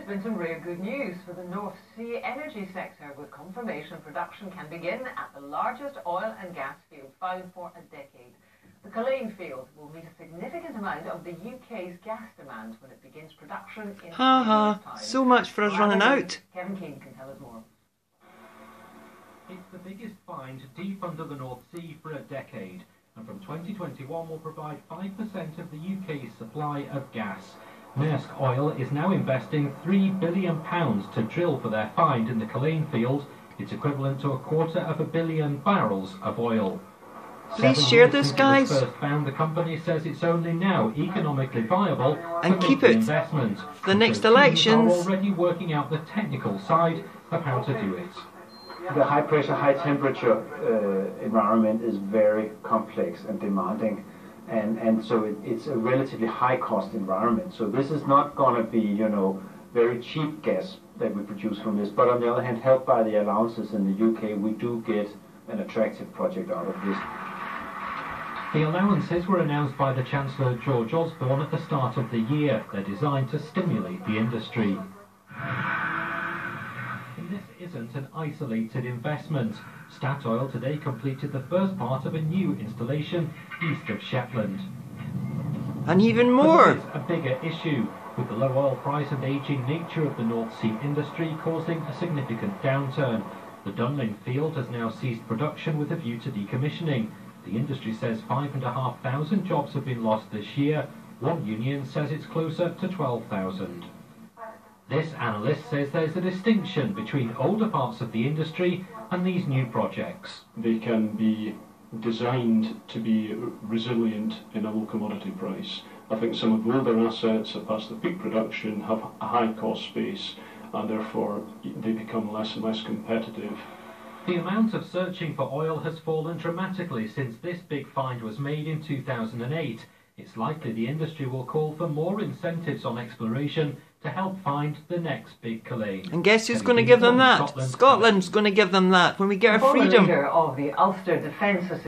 been some real good news for the North Sea energy sector, with confirmation production can begin at the largest oil and gas field found for a decade. The Culzean field will meet a significant amount of the UK's gas demand when it begins production in 5 years' time. So much for us running out. Kevin Keane can tell us more. It's the biggest find deep under the North Sea for a decade, and from 2021 will provide 5% of the UK's supply of gas. Maersk Oil is now investing £3 billion to drill for their find in the Culzean field. It's equivalent to 250 million barrels of oil. Please share this, guys. First found, the company says it's only now economically viable and to keep make it the investment. for the next elections. Are already working out the technical side of how to do it. The high pressure, high temperature environment is very complex and demanding, and so it's a relatively high cost environment. So this is not going to be, you know, very cheap gas that we produce from this. But on the other hand, helped by the allowances in the UK, we do get an attractive project out of this. The allowances were announced by the Chancellor George Osborne at the start of the year. They're designed to stimulate the industry. And this isn't an isolated investment. Statoil today completed the first part of a new installation east of Shetland. And even more. But it's a bigger issue, with the low oil price and ageing nature of the North Sea industry causing a significant downturn. The Dunlin field has now ceased production with a view to decommissioning. The industry says 5,500 jobs have been lost this year. One union says it's closer to 12,000. This analyst says there's a distinction between older parts of the industry and these new projects. They can be designed to be resilient in a low commodity price. I think some of the older assets that pass the peak production have a high cost base, and therefore they become less and less competitive. The amount of searching for oil has fallen dramatically since this big find was made in 2008. It's likely the industry will call for more incentives on exploration to help find the next big Culzean. And guess who's going to give them that? Scotland's going to give them that when we get our freedom. The former leader of the Ulster Defence